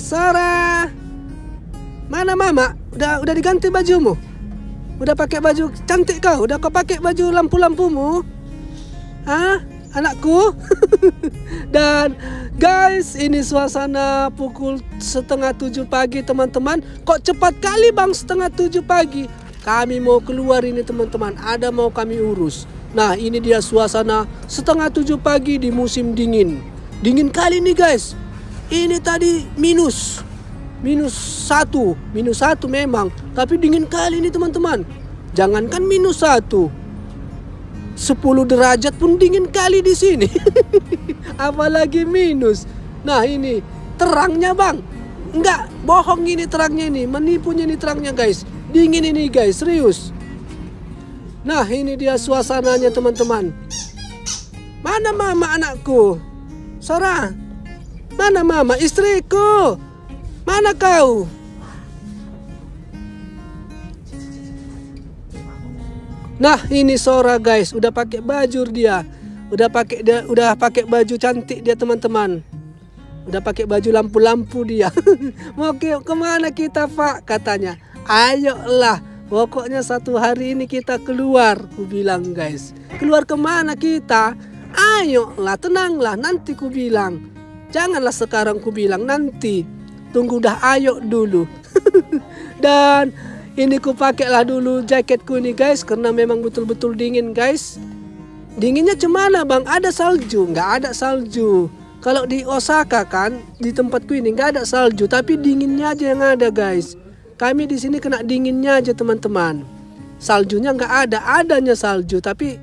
Sarah, mana mama? Udah diganti bajumu? Udah pakai baju cantik kau? Udah kau pakai baju lampu-lampumu? Hah, anakku? Dan guys, ini suasana pukul 6:30 pagi teman-teman. Kok cepat kali bang 6:30 pagi? Kami mau keluar ini teman-teman. Ada mau kami urus. Nah ini dia suasana 6:30 pagi di musim dingin. Dingin kali nih guys. Ini tadi minus 1 memang, tapi dingin kali ini teman-teman. Jangankan minus 1, 10 derajat pun dingin kali di sini. Apalagi minus. Nah ini terangnya bang, enggak bohong ini terangnya ini, menipunya ini terangnya guys. Dingin ini guys, serius. Nah ini dia suasananya teman-teman. Mana mama anakku? Sarah, mana mama istriku? Mana kau? Nah ini Sora guys, udah pakai baju dia. Udah pakai baju cantik dia teman-teman. Udah pakai baju lampu-lampu dia. Mau kemana kita Pak? Katanya. Ayolah, pokoknya satu hari ini kita keluar. Ku bilang guys, keluar kemana kita? Ayolah, tenanglah, nanti ku bilang. Janganlah sekarang ku bilang, nanti. Tunggu dah ayo dulu. Dan ini ku pakailah dulu jaketku ini guys, karena memang betul-betul dingin guys. Dinginnya cemana bang? Ada salju? Nggak ada salju. Kalau di Osaka kan, di tempatku ini nggak ada salju, tapi dinginnya aja yang ada guys. Kami di sini kena dinginnya aja teman-teman. Saljunya nggak ada, adanya salju tapi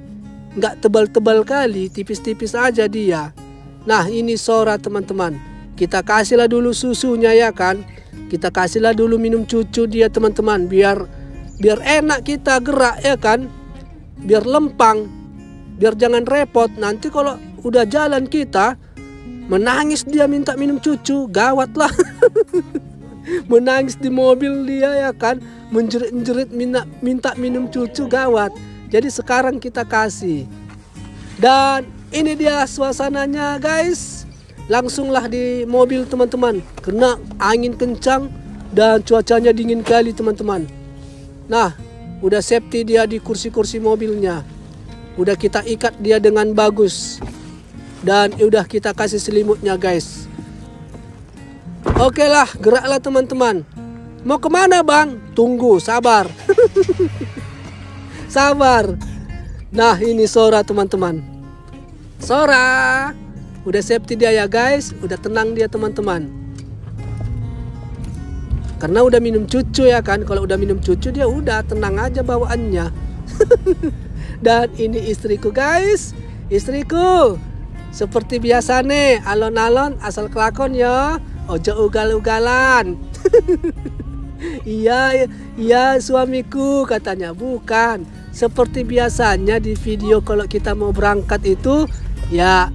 nggak tebal-tebal kali, tipis-tipis aja dia. Nah ini Sora teman-teman. Kita kasihlah dulu susunya ya kan. Kita kasihlah dulu minum cucu dia teman-teman. Biar enak kita gerak ya kan. Biar lempang. Biar jangan repot. Nanti kalau udah jalan kita menangis dia minta minum cucu. Gawat lah. Menangis di mobil dia ya kan. Menjerit-jerit minta minum cucu, gawat. Jadi sekarang kita kasih. Dan ini dia suasananya guys. Langsunglah di mobil teman-teman. Kena angin kencang dan cuacanya dingin kali teman-teman. Nah udah safety dia di kursi-kursi mobilnya. Udah kita ikat dia dengan bagus. Dan udah kita kasih selimutnya guys. Oke lah, geraklah teman-teman. Mau kemana bang? Tunggu, sabar. Sabar. Nah ini Sora teman-teman. Sora. Udah safety dia ya guys. Udah tenang dia teman-teman. Karena udah minum cucu ya kan. Kalau udah minum cucu dia udah tenang aja bawaannya. Dan ini istriku guys. Istriku. Seperti biasa nih. Alon-alon asal kelakon ya. Ojo ugal-ugalan. Iya suamiku katanya. Bukan. Seperti biasanya di video kalau kita mau berangkat itu ya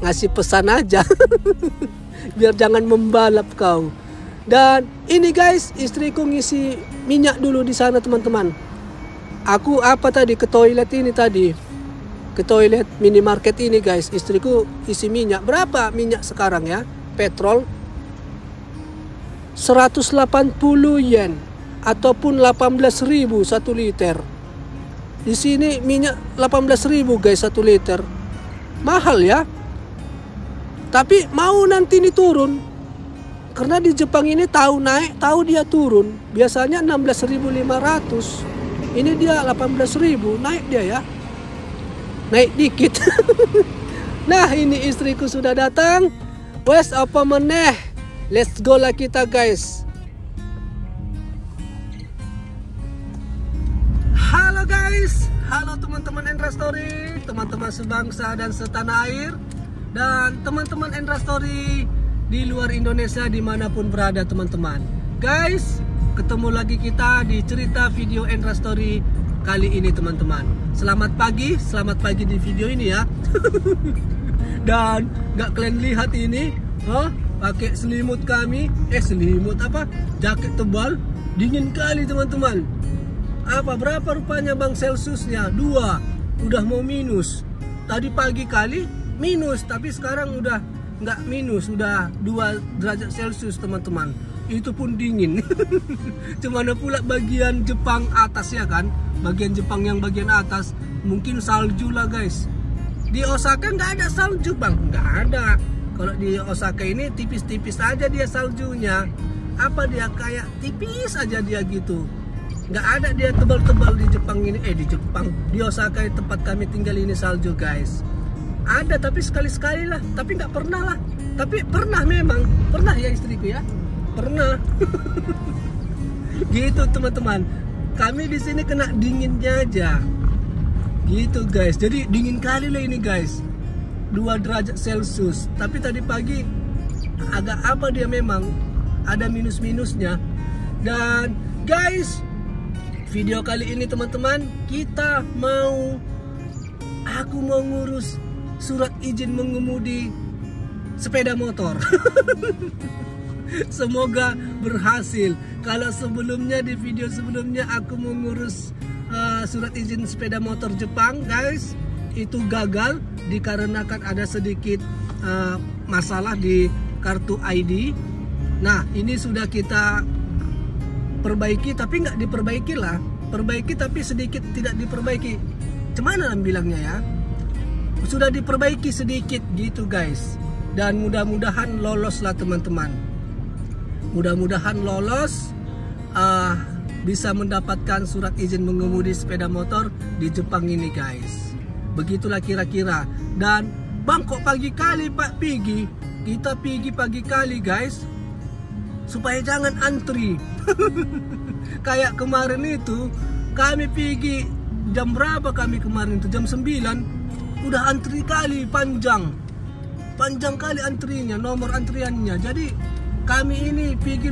ngasih pesan aja. Biar jangan membalap kau. Dan ini guys, istriku ngisi minyak dulu di sana teman-teman. Aku ke toilet ini tadi. Ke toilet minimarket ini guys. Istriku isi minyak. Berapa minyak sekarang ya? Petrol 180 yen ataupun 18.000 1 liter. Di sini minyak 18.000 guys 1 liter. Mahal ya. Tapi mau nanti ini turun. Karena di Jepang ini tahu naik, tahu dia turun. Biasanya 16.500. Ini dia 18.000, naik dia ya. Naik dikit. Nah, ini istriku sudah datang. Wes apa meneh? Let's go lah kita guys. Halo guys. Halo teman-teman Endra Story, teman-teman sebangsa dan setanah air, dan teman-teman Endra Story di luar Indonesia dimanapun berada teman-teman. Guys, ketemu lagi kita di cerita video Endra Story kali ini teman-teman. Selamat pagi di video ini ya. Dan gak kalian lihat ini, pakai selimut kami, selimut apa? Jaket tebal, dingin kali teman-teman. Berapa rupanya bang Celsiusnya? 2 udah mau minus. Tadi pagi kali minus, tapi sekarang udah nggak minus, udah 2 derajat Celcius teman-teman. Itu pun dingin. Cemana pula bagian Jepang atas ya kan, bagian Jepang yang bagian atas mungkin salju lah guys. Di Osaka nggak ada salju bang, nggak ada. Kalau di Osaka ini tipis-tipis aja dia saljunya. Apa dia kayak tipis aja dia gitu. Nggak ada dia tebal-tebal di Jepang ini. Di Osaka tempat kami tinggal ini salju guys. Ada tapi sekali-sekali lah, tapi nggak pernah lah. Tapi pernah memang, pernah ya istriku ya, pernah. Gitu teman-teman. Kami di sini kena dinginnya aja. Gitu guys. Jadi dingin kali lah ini guys. 2 derajat Celcius. Tapi tadi pagi agak apa dia memang ada minus-minusnya. Dan guys, video kali ini teman-teman aku mau ngurus surat izin mengemudi sepeda motor. Semoga berhasil. Kalau sebelumnya di video sebelumnya aku mau ngurus surat izin sepeda motor Jepang guys, itu gagal dikarenakan ada sedikit masalah di kartu ID. Nah ini sudah kita perbaiki, tapi nggak diperbaiki lah, perbaiki tapi sedikit tidak diperbaiki. Cuman bilangnya ya, sudah diperbaiki sedikit gitu guys. Dan mudah-mudahan lolos lah teman-teman. Mudah-mudahan lolos, bisa mendapatkan surat izin mengemudi sepeda motor di Jepang ini guys. Begitulah kira-kira. Dan bang kok pagi kali Pak Pigi, kita pergi pagi kali guys, supaya jangan antri. Kayak kemarin itu kami pergi jam berapa kami kemarin itu, jam 9 udah antri kali, panjang kali antrinya, nomor antriannya. Jadi kami ini pergi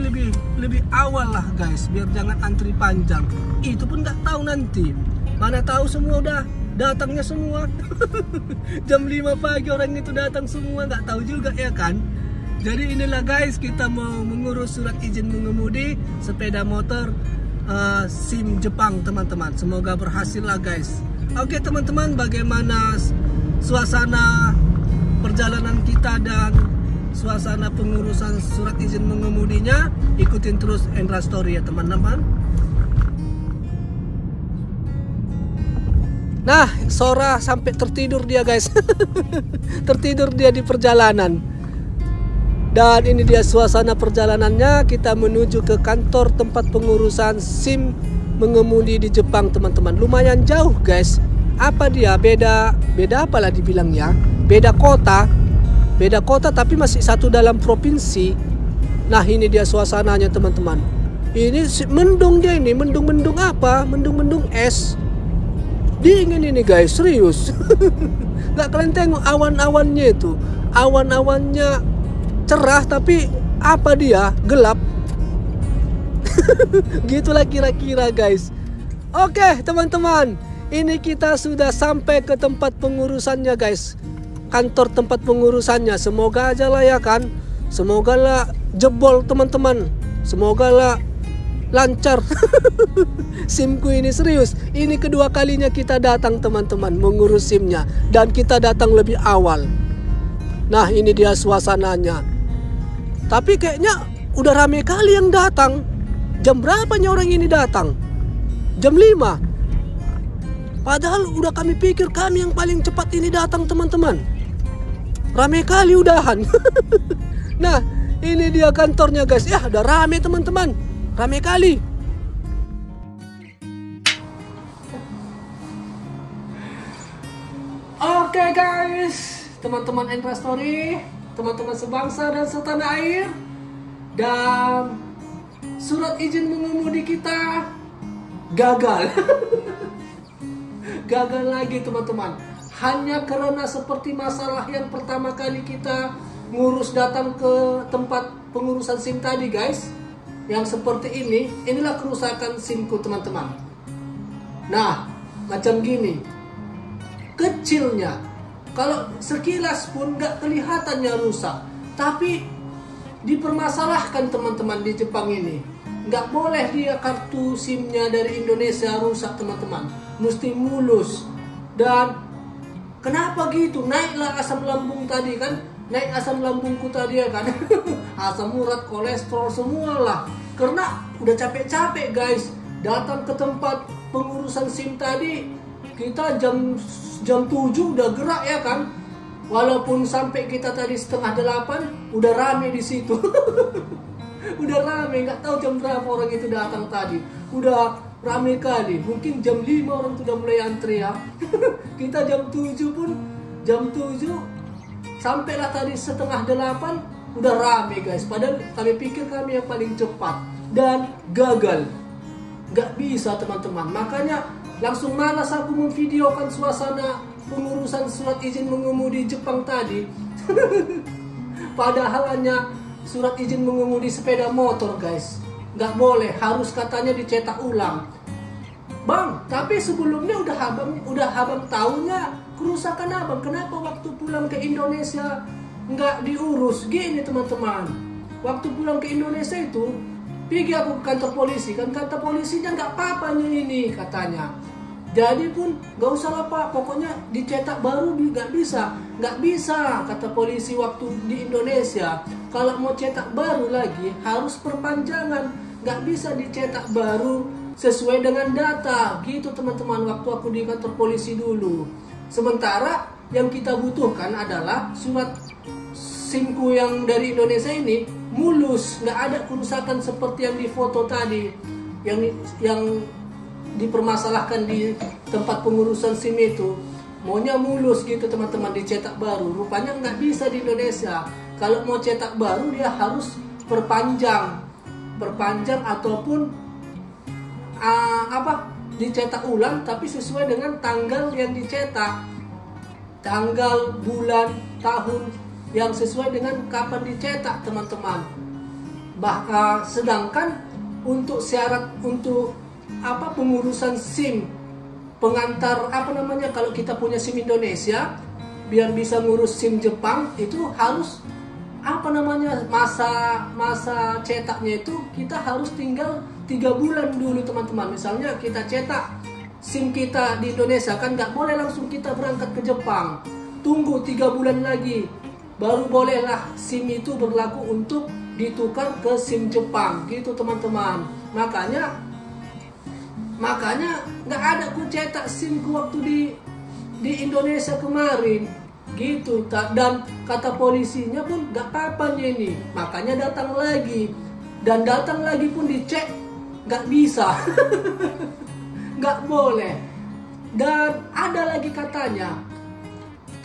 lebih awal lah guys, biar jangan antri panjang. Itu pun nggak tahu nanti, mana tahu semua udah datangnya semua. Jam 5 pagi orang itu datang semua, nggak tahu juga ya kan. Jadi inilah guys, kita mau mengurus surat izin mengemudi sepeda motor SIM Jepang teman-teman. Semoga berhasil lah guys. Oke teman-teman, bagaimana suasana perjalanan kita dan suasana pengurusan surat izin mengemudinya? Ikutin terus Endra Story ya teman-teman. Nah, Sora sampai tertidur dia guys. Tertidur dia di perjalanan. Dan ini dia suasana perjalanannya. Kita menuju ke kantor tempat pengurusan SIM mengemudi di Jepang teman-teman. Lumayan jauh guys. Apa dia? Beda apalah dibilangnya? Beda kota tapi masih satu dalam provinsi. Nah ini dia suasananya teman-teman. Ini mendung dia ini, mendung apa? Mendung es. Dingin ini guys, serius. Nggak kalian tengok awan-awannya itu, awan-awannya cerah tapi apa dia? Gelap. Gitulah kira-kira guys. Oke teman-teman, ini kita sudah sampai ke tempat pengurusannya guys. Kantor tempat pengurusannya. Semoga aja lah ya kan, semoga lah jebol teman-teman, semoga lah lancar. SIMku ini serius, ini kedua kalinya kita datang teman-teman mengurus SIMnya, dan kita datang lebih awal. Nah ini dia suasananya. Tapi kayaknya udah rame kali yang datang. Jam berapanya orang ini datang? Jam 5. Padahal udah kami pikir kami yang paling cepat ini datang teman-teman. Rame kali udahan. Nah ini dia kantornya guys. Ya udah rame teman-teman, rame kali. Oke guys, teman-teman Endra Story, teman-teman sebangsa dan setanah air, dan surat izin mengemudi kita gagal. Gagal lagi teman-teman. Hanya karena seperti masalah yang pertama kali kita ngurus datang ke tempat pengurusan SIM tadi guys, yang seperti ini. Inilah kerusakan SIMku teman-teman. Nah macam gini kecilnya, kalau sekilas pun nggak kelihatannya rusak, tapi dipermasalahkan teman-teman di Jepang ini. Nggak boleh dia kartu SIM-nya dari Indonesia rusak teman-teman, mesti mulus. Dan kenapa gitu? Naiklah asam lambung tadi kan, naik asam lambungku tadi ya kan. Asam urat, kolesterol semualah. Karena udah capek-capek guys, datang ke tempat pengurusan SIM tadi, kita jam 7 udah gerak ya kan. Walaupun sampai kita tadi 7:30 udah rame di situ. Udah rame, nggak tahu jam berapa orang itu datang tadi. Udah rame kali, mungkin jam 5 orang sudah mulai antri ya. Kita jam 7 pun, jam 7 sampailah tadi 7:30 udah rame guys. Padahal kami pikir kami yang paling cepat, dan gagal. Nggak bisa teman-teman. Makanya langsung malas aku memvideokan suasana pengurusan surat izin mengemudi Jepang tadi. Padahal hanya surat izin mengemudi sepeda motor guys. Nggak boleh, harus katanya dicetak ulang. Bang, tapi sebelumnya udah abang tahunya kerusakan abang. Kenapa waktu pulang ke Indonesia nggak diurus? Gini teman-teman, waktu pulang ke Indonesia itu pergi aku ke kantor polisi kan, kata polisinya nggak apa-apanya ini katanya. Jadi pun nggak usah lah pak, pokoknya dicetak baru nggak bisa kata polisi waktu di Indonesia. Kalau mau cetak baru lagi harus perpanjangan, nggak bisa dicetak baru sesuai dengan data gitu teman-teman. Waktu aku di kantor polisi dulu, sementara yang kita butuhkan adalah surat SIM-ku yang dari Indonesia ini mulus, nggak ada kerusakan seperti yang di foto tadi, yang dipermasalahkan di tempat pengurusan SIM itu. Maunya mulus gitu teman-teman, dicetak baru. Rupanya nggak bisa di Indonesia. Kalau mau cetak baru dia harus perpanjang ataupun dicetak ulang, tapi sesuai dengan tanggal yang dicetak, tanggal, bulan, tahun yang sesuai dengan kapan dicetak teman-teman. Sedangkan untuk syarat untuk pengurusan SIM pengantar kalau kita punya SIM Indonesia biar bisa ngurus SIM Jepang itu harus masa cetaknya itu kita harus tinggal 3 bulan dulu teman-teman. Misalnya kita cetak SIM kita di Indonesia kan nggak boleh langsung kita berangkat ke Jepang, tunggu 3 bulan lagi baru bolehlah SIM itu berlaku untuk ditukar ke SIM Jepang gitu teman-teman. Makanya nggak ada ku cetak SIM ku waktu di Indonesia kemarin gitu. Dan kata polisinya pun nggak apa-apa ini, makanya datang lagi pun dicek nggak bisa. Nggak boleh. Dan ada lagi katanya,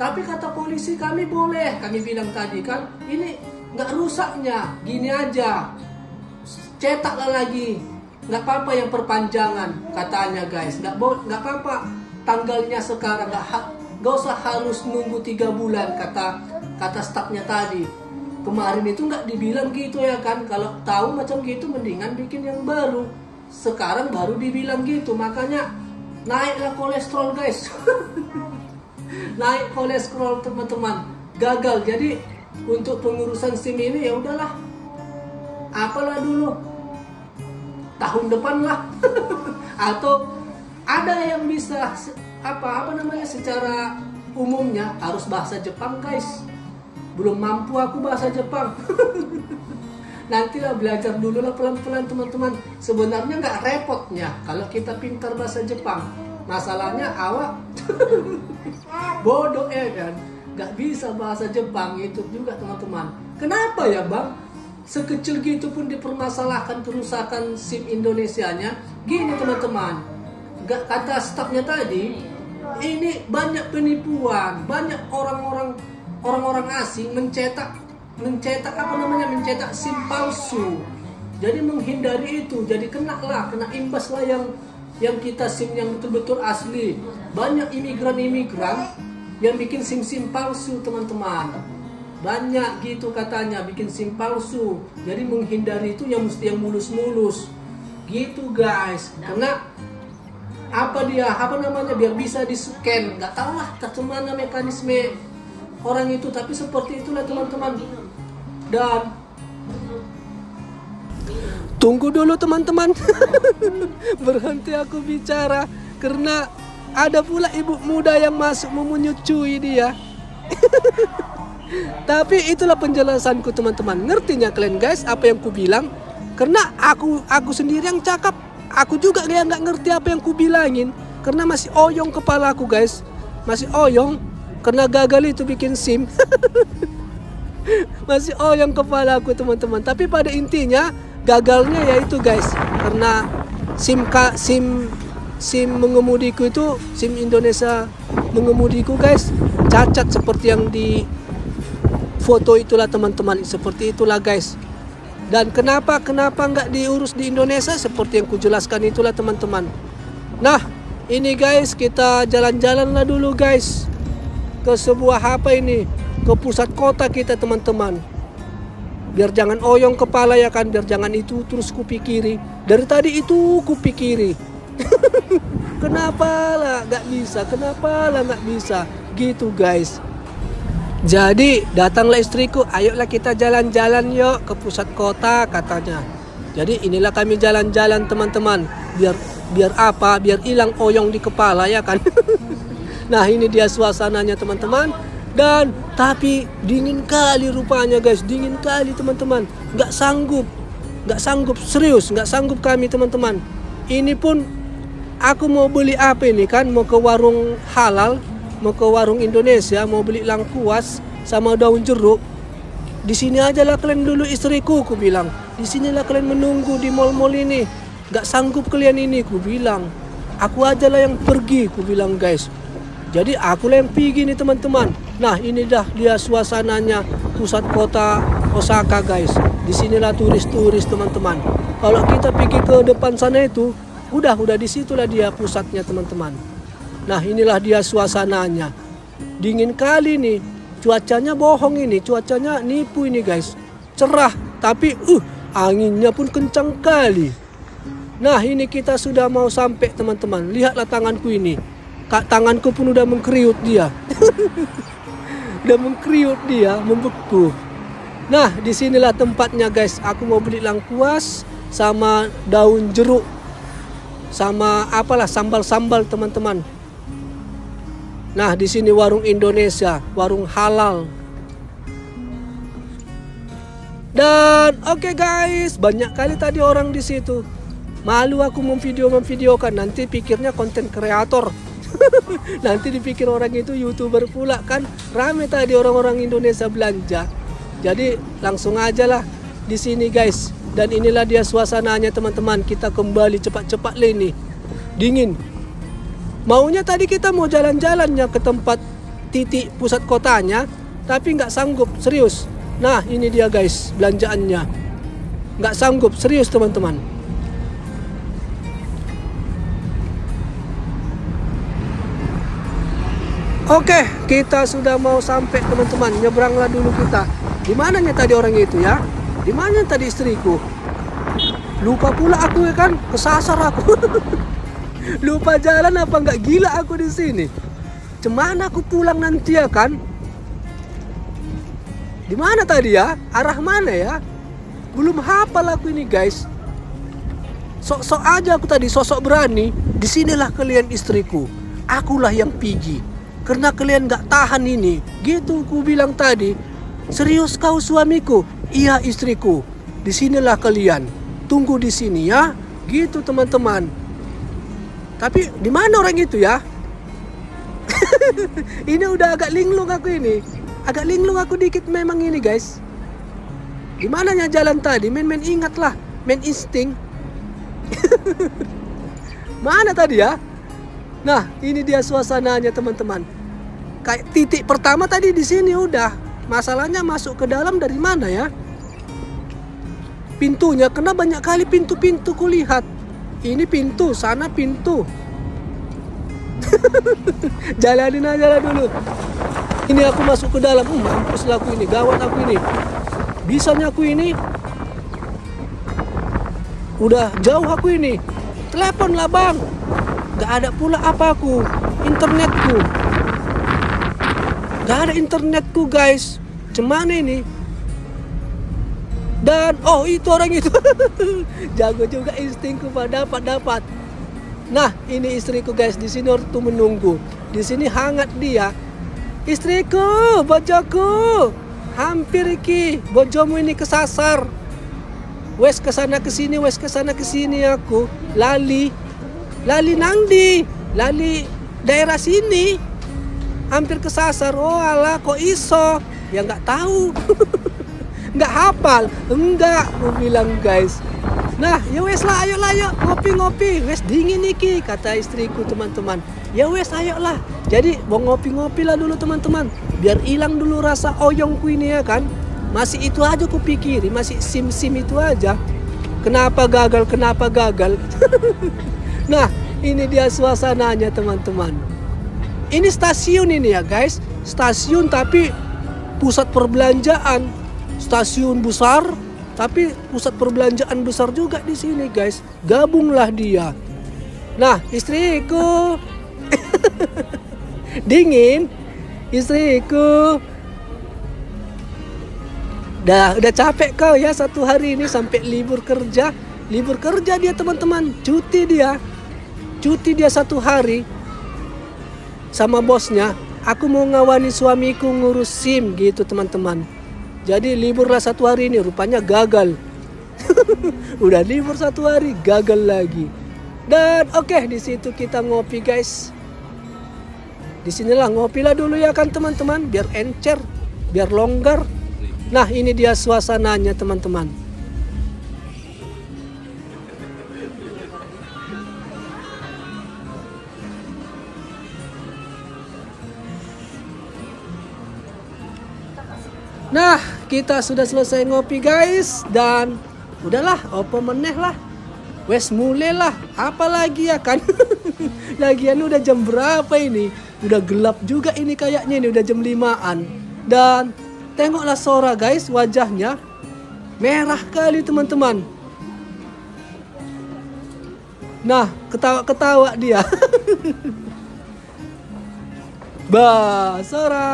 tapi kata polisi kami boleh. Kami bilang tadi kan ini nggak rusaknya, gini aja cetaklah lagi, nggak apa-apa yang perpanjangan katanya guys. Nggak apa-apa tanggalnya sekarang, nggak usah harus nunggu 3 bulan kata stafnya tadi. Kemarin itu nggak dibilang gitu ya kan. Kalau tahu macam gitu mendingan bikin yang baru. Sekarang baru dibilang gitu, makanya naiklah kolesterol guys. Naik kolesterol teman-teman, gagal. Jadi untuk pengurusan SIM ini ya udahlah, apalah dulu tahun depan lah. Atau ada yang bisa secara umumnya harus bahasa Jepang guys. Belum mampu aku bahasa Jepang. Nantilah belajar dulu lah pelan-pelan teman-teman. Sebenarnya nggak repotnya kalau kita pintar bahasa Jepang. Masalahnya awak bodoh ya kan, nggak bisa bahasa Jepang itu juga teman-teman. Kenapa ya bang? Sekecil gitu pun dipermasalahkan kerusakan SIM Indonesianya. Gini teman-teman, kata stafnya tadi, ini banyak penipuan, banyak orang-orang asing mencetak SIM palsu. Jadi menghindari itu, jadi kena imbas lah yang kita SIM yang betul-betul asli. Banyak imigran yang bikin SIM palsu teman-teman. Banyak gitu katanya bikin SIM palsu. Jadi menghindari itu yang mesti yang mulus-mulus gitu guys. Karena biar bisa di scan. Nggak tahu lah bagaimana mekanisme orang itu, tapi seperti itulah teman-teman. Dan tunggu dulu teman-teman. Berhenti aku bicara karena ada pula ibu muda yang masuk menyusui dia. Tapi itulah penjelasanku teman-teman. Ngertinya kalian guys apa yang ku bilang? Karena aku sendiri yang cakap, aku juga nggak ngerti apa yang ku bilangin. Karena masih oyong kepala aku guys, masih oyong karena gagal itu bikin SIM. Masih oyong kepala aku teman-teman. Tapi pada intinya gagalnya yaitu guys, karena SIM mengemudiku itu, SIM Indonesia mengemudiku guys, cacat seperti yang di foto itulah teman-teman. Seperti itulah guys. Dan kenapa nggak diurus di Indonesia seperti yang kujelaskan itulah teman-teman. Nah ini guys, kita jalan-jalan lah dulu guys ke sebuah apa ini, ke pusat kota kita teman-teman. Biar jangan oyong kepala ya kan, biar jangan itu terus kupikiri. Dari tadi itu kupikiri. Kenapa lah nggak bisa gitu guys. Jadi datanglah istriku, ayolah kita jalan-jalan yuk ke pusat kota katanya. Jadi inilah kami jalan-jalan teman-teman. Biar apa? Biar hilang oyong di kepala ya kan. Nah ini dia suasananya teman-teman. Dan tapi dingin kali rupanya guys, dingin kali teman-teman. Nggak sanggup serius, nggak sanggup kami teman-teman. Ini pun aku mau beli apa ini kan, mau ke warung halal, mau ke warung Indonesia, mau beli lengkuas sama daun jeruk. Di sini aja lah kalian dulu istriku, ku bilang. Di sinilah kalian menunggu di mall-mall ini. Nggak sanggup kalian ini, ku bilang. Aku aja lah yang pergi, ku bilang guys. Jadi akulah yang pergi nih teman-teman. Nah ini dah dia suasananya pusat kota Osaka guys. Disinilah turis-turis teman-teman. Kalau kita pergi ke depan sana itu, udah disitulah dia pusatnya teman-teman. Nah inilah dia suasananya. Dingin kali nih. Cuacanya bohong ini, cuacanya nipu ini guys. Cerah, tapi anginnya pun kencang kali. Nah ini kita sudah mau sampai teman-teman. Lihatlah tanganku ini. Tanganku pun udah mengkeriut dia. Udah mengkeriut dia, membeku. Nah disinilah tempatnya guys. Aku mau beli lengkuas sama daun jeruk, sama apalah sambal-sambal teman-teman. Nah di sini warung Indonesia, warung halal. Dan oke guys, banyak kali tadi orang di situ. Malu aku memvideokan, nanti pikirnya konten kreator. Nanti dipikir orang itu YouTuber pula kan. Rame tadi orang-orang Indonesia belanja. Jadi langsung aja lah di sini guys. Dan inilah dia suasananya teman-teman. Kita kembali cepat-cepat ini. Dingin. Maunya tadi kita mau jalan-jalannya ke tempat titik pusat kotanya, tapi nggak sanggup, serius. Nah ini dia guys belanjaannya. Nggak sanggup, serius teman-teman. Oke, kita sudah mau sampai teman-teman. Nyebranglah dulu kita. Di mananya tadi orang itu ya? Di mana tadi istriku? Lupa pula aku ya kan? Kesasar aku. Lupa jalan apa nggak, gila aku di sini. Cemana aku pulang nanti ya kan? Di mana tadi ya? Arah mana ya? Belum hafal aku ini guys. Sok-sok aja aku tadi, sosok berani. Disinilah kalian istriku. Akulah yang pergi. Karena kalian gak tahan ini. Gitu ku bilang tadi. Serius kau suamiku? Iya istriku. Disinilah kalian. Tunggu di sini ya. Gitu teman-teman. Tapi di mana orang itu ya? Ini udah agak linglung aku ini. Agak linglung aku dikit memang ini guys. Di mananya jalan tadi? Men ingat lah. Men insting. Mana tadi ya? Nah, ini dia suasananya teman-teman. Kayak titik pertama tadi di sini udah. Masalahnya masuk ke dalam dari mana ya? Pintunya, kena banyak kali pintu-pintu kulihat. Ini pintu, sana pintu. Jalanin aja lah dulu. Ini aku masuk ke dalam. Mampus lah aku ini, gawat aku ini. Bisanya aku ini. Udah jauh aku ini. Telepon lah bang. Gak ada pula apa aku, internetku. Gak ada internetku guys. Cemana ini? Dan oh itu orang itu. Jago juga instingku pak, dapat. Nah, ini istriku guys, di sini waktu menunggu. Di sini hangat dia. Istriku, bojoku. Hampir iki, bojomu ini kesasar. Wes kesana kesini, wes kesana kesini aku. Lali nangdi. Lali daerah sini. Hampir kesasar. Oh alah, kok iso? Ya nggak tahu. Nggak hafal. Enggak, aku bilang guys. Nah, ya wes lah, ayo ngopi-ngopi. Wes dingin iki, kata istriku teman-teman. Ya wes, ayo lah. Jadi mau ngopi-ngopi lah dulu teman-teman. Biar hilang dulu rasa oyongku ini ya kan. Masih itu aja ku pikiri, masih sim-sim itu aja. Kenapa gagal? Nah, ini dia suasananya teman-teman. Ini stasiun ini ya guys. Stasiun tapi pusat perbelanjaan. Stasiun besar. Tapi pusat perbelanjaan besar juga di sini guys. Gabunglah dia. Nah, istriku. Dingin. Istriku. Udah capek kau ya satu hari ini sampai libur kerja. Libur kerja dia teman-teman. Cuti dia satu hari. Sama bosnya. Aku mau ngawani suamiku ngurus SIM gitu teman-teman. Jadi liburlah satu hari ini, rupanya gagal. Udah libur satu hari, gagal lagi. Dan oke, di situ kita ngopi guys. Disinilah ngopilah dulu ya kan teman-teman, biar encer, biar longgar. Nah ini dia suasananya teman-teman. Nah, kita sudah selesai ngopi guys. Dan udahlah, apa meneh lah. Wes mulai lah. Apalagi ya kan. Lagian udah jam berapa ini? Udah gelap juga ini kayaknya. Ini udah jam 5-an. Dan tengoklah Sora guys, wajahnya merah kali teman-teman. Nah, ketawa-ketawa dia. Bah, Sora.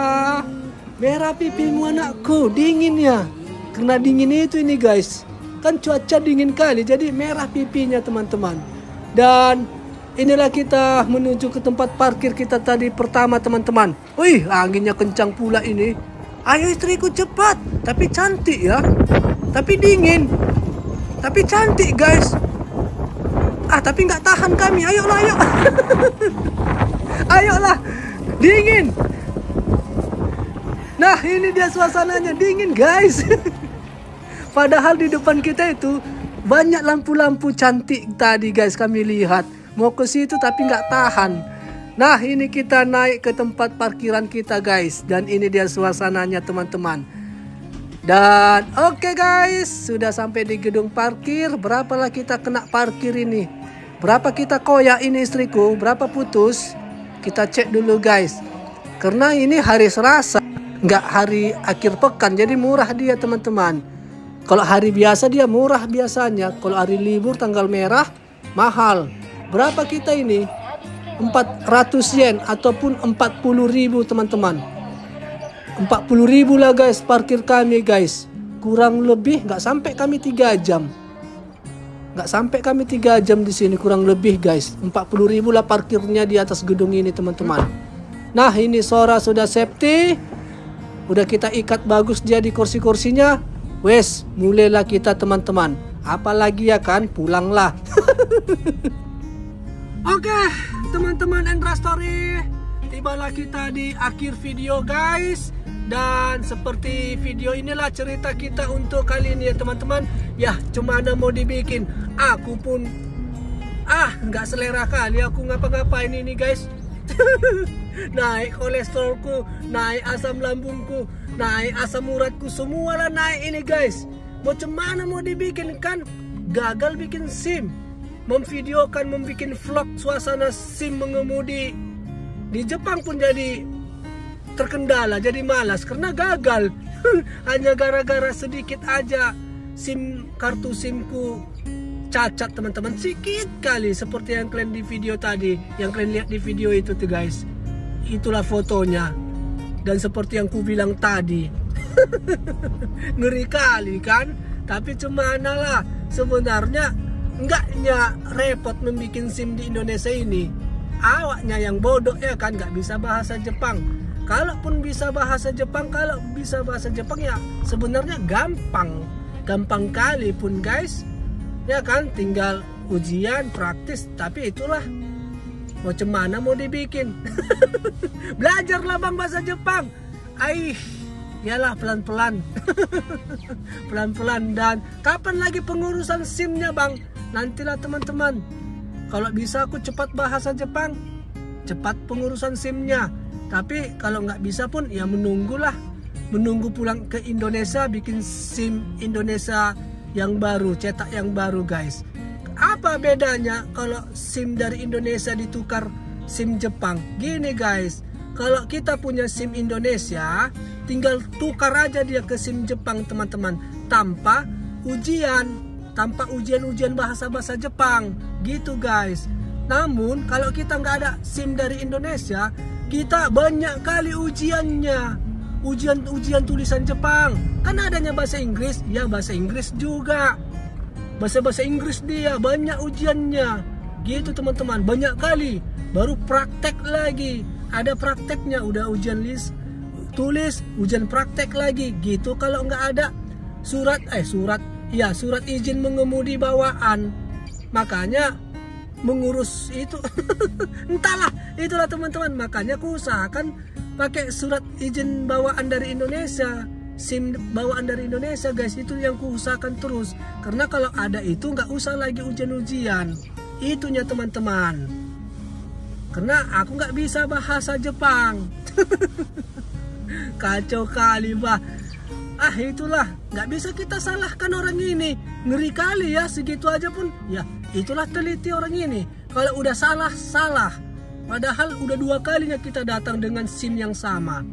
Merah pipimu anakku, dingin ya. Karena dingin itu ini guys. Kan cuaca dingin kali, jadi merah pipinya teman-teman. Dan inilah kita menuju ke tempat parkir kita tadi pertama teman-teman. Wih, anginnya kencang pula ini. Ayo istriku cepat, tapi cantik ya. Tapi dingin. Tapi cantik guys. Tapi nggak tahan kami, ayolah ayo. Ayolah, dingin. Nah ini dia suasananya, dingin guys. Padahal di depan kita itu banyak lampu-lampu cantik tadi guys, kami lihat. Mau ke situ tapi nggak tahan. Nah ini kita naik ke tempat parkiran kita guys. Dan ini dia suasananya teman-teman. Dan oke guys, sudah sampai di gedung parkir. Berapalah kita kena parkir ini? Berapa kita koyak ini istriku? Berapa putus? Kita cek dulu guys. Karena ini hari Selasa, nggak hari akhir pekan, jadi murah dia teman-teman. Kalau hari biasa dia murah biasanya. Kalau hari libur tanggal merah mahal. Berapa kita ini? 400 yen ataupun 40.000 teman-teman. 40.000 lah guys parkir kami guys. Kurang lebih nggak sampai kami 3 jam. Nggak sampai kami 3 jam di sini kurang lebih guys. 40.000 lah parkirnya di atas gedung ini teman-teman. Nah ini Sora sudah safety. Udah kita ikat bagus dia di kursi-kursinya. Wes, mulailah kita teman-teman. Apalagi ya kan, pulanglah. Oke, teman-teman Endra Story. Tibalah kita di akhir video guys. Dan seperti video inilah cerita kita untuk kali ini ya teman-teman. Ya, cuma ada mau dibikin. Aku pun nggak selera kali aku ngapa-ngapain ini guys. Naik kolesterolku, naik asam lambungku, naik asam uratku, semua lah naik ini guys. Macam mana mau dibikin kan? Gagal bikin SIM. Memvideokan, membikin vlog suasana SIM mengemudi di Jepang pun jadi terkendala, jadi malas karena gagal. Hanya gara-gara sedikit aja kartu SIMku cacat teman-teman, sedikit kali seperti yang kalian di video tadi, yang kalian lihat di video itu tuh guys. Itulah fotonya. Dan seperti yang ku bilang tadi, ngeri kali kan? Tapi cemana lah, sebenarnya enggaknya repot membuat SIM di Indonesia ini, awaknya yang bodoh ya kan, nggak bisa bahasa Jepang. Kalaupun bisa bahasa Jepang, ya sebenarnya gampang kali pun guys, ya kan, tinggal ujian praktis. Tapi itulah, mau cemana mau dibikin. Belajarlah bang bahasa Jepang. Yalah pelan-pelan. Pelan-pelan. Dan kapan lagi pengurusan SIM-nya bang? Nantilah teman-teman. Kalau bisa aku cepat bahasa Jepang, cepat pengurusan SIM-nya. Tapi kalau nggak bisa pun ya menunggu pulang ke Indonesia, bikin SIM Indonesia yang baru, cetak yang baru guys. Apa bedanya kalau SIM dari Indonesia ditukar SIM Jepang? Gini guys, kalau kita punya SIM Indonesia, tinggal tukar aja dia ke SIM Jepang teman-teman, tanpa ujian bahasa Jepang gitu guys. Namun kalau kita nggak ada SIM dari Indonesia, kita banyak kali ujiannya, ujian tulisan Jepang. Kan adanya bahasa Inggris, ya bahasa Inggris juga, bahasa Inggris dia banyak ujiannya gitu teman-teman, banyak kali. Baru praktek lagi, ada prakteknya, udah ujian tulis, ujian praktek lagi gitu. Kalau nggak ada surat izin mengemudi bawaan, makanya mengurus itu entahlah, itulah teman-teman. Makanya aku usahakan pakai surat izin bawaan dari Indonesia, SIM bawaan dari Indonesia guys. Itu yang ku usahakan terus, karena kalau ada itu nggak usah lagi ujian itunya teman-teman, karena aku nggak bisa bahasa Jepang. Kacau kali bah. Itulah, nggak bisa kita salahkan orang ini, ngeri kali ya, segitu aja pun ya. Itulah teliti orang ini, kalau udah salah. Padahal udah 2 kalinya kita datang dengan SIM yang sama.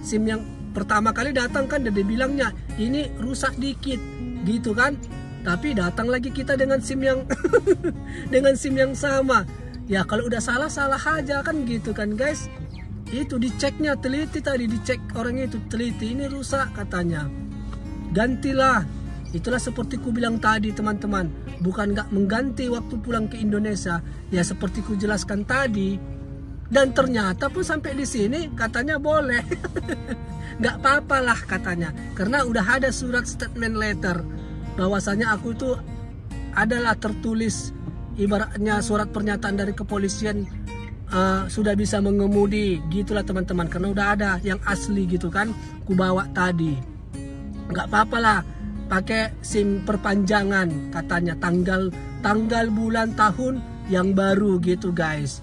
SIM yang pertama kali datang kan dia bilangnya ini rusak dikit gitu kan, tapi datang lagi kita dengan SIM yang dengan SIM yang sama. Ya kalau udah salah aja kan gitu kan guys. Itu diceknya teliti tadi, dicek orang itu teliti, ini rusak katanya, gantilah. Itulah seperti ku bilang tadi teman-teman, bukan nggak mengganti waktu pulang ke Indonesia, ya seperti ku jelaskan tadi. Dan ternyata pun sampai di sini katanya boleh. Nggak apa-apa lah katanya, karena udah ada surat statement letter bahwasanya aku itu adalah tertulis, ibaratnya surat pernyataan dari kepolisian, sudah bisa mengemudi gitulah teman-teman, karena udah ada yang asli gitu kan, ku bawa tadi. Nggak apa-apa lah pakai SIM perpanjangan katanya, tanggal bulan tahun yang baru gitu guys.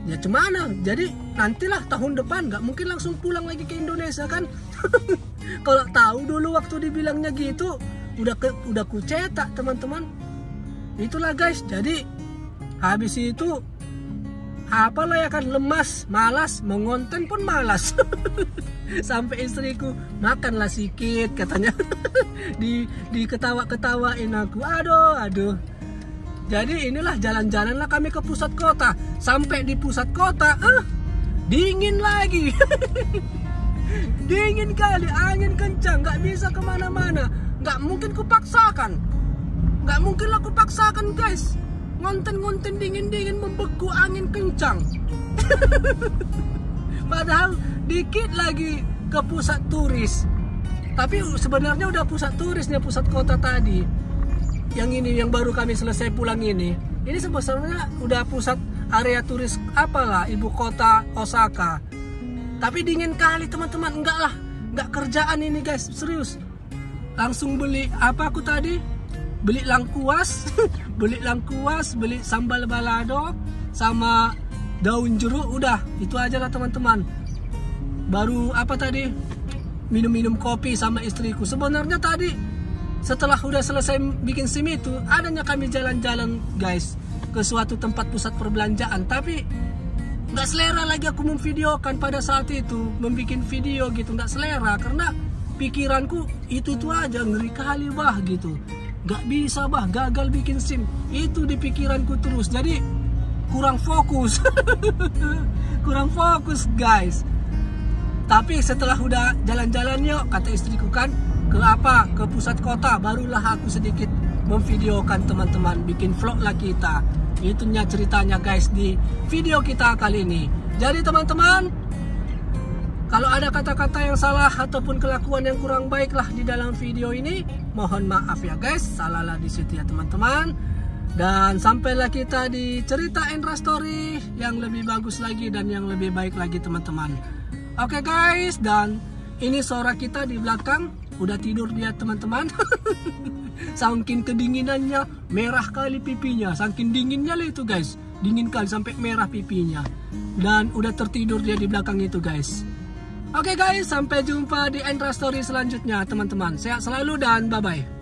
Ya cemana, jadi nantilah tahun depan, nggak mungkin langsung pulang lagi ke Indonesia kan. Kalau tahu dulu waktu dibilangnya gitu, udah ku cetak teman-teman. Itulah guys, jadi habis itu apalah ya kan, lemas, malas, mengonten pun malas. Sampai istriku, makanlah sikit katanya. Diketawa-ketawain aku, aduh. Jadi inilah jalan-jalanlah kami ke pusat kota. Sampai di pusat kota, dingin lagi. Dingin kali, angin kencang, nggak bisa kemana-mana. Nggak mungkin kupaksakan, guys. Ngonten dingin membeku, angin kencang. Padahal dikit lagi ke pusat turis. Tapi sebenarnya udah pusat turisnya, pusat kota tadi. Yang ini yang baru kami selesai pulang ini sebenarnya udah pusat area turis apalah, ibu kota Osaka. Tapi dingin kali teman-teman, enggak kerjaan ini guys, serius. Langsung beli apa aku tadi? Beli lengkuas, beli sambal balado sama daun jeruk, udah itu aja lah teman-teman. Baru apa tadi? Minum kopi sama istriku. Sebenarnya tadi setelah udah selesai bikin SIM itu, adanya kami jalan-jalan guys ke suatu tempat pusat perbelanjaan, tapi nggak selera lagi aku memvideokan pada saat itu, membikin video gitu, nggak selera karena pikiranku itu aja, ngeri kali bah gitu. Gak bisa bah, gagal bikin SIM itu di pikiranku terus, jadi kurang fokus. Kurang fokus guys. Tapi setelah udah jalan-jalan yuk, kata istriku kan, ke pusat kota, barulah aku sedikit memvideokan teman-teman, bikin vlog lah kita. Itunya ceritanya guys di video kita kali ini. Jadi teman-teman, kalau ada kata-kata yang salah ataupun kelakuan yang kurang baik lah di dalam video ini, mohon maaf ya guys, salahlah di situ ya teman-teman. Dan sampailah kita di cerita Endra Story yang lebih bagus lagi dan yang lebih baik lagi teman-teman. Oke guys, dan ini suara kita di belakang udah tidur dia teman-teman. Saking kedinginannya, merah kali pipinya, saking dinginnya lah itu guys, dingin kali sampai merah pipinya. Dan udah tertidur dia di belakang itu guys. Oke guys, sampai jumpa di Endra Story selanjutnya teman-teman. Sehat selalu dan bye-bye.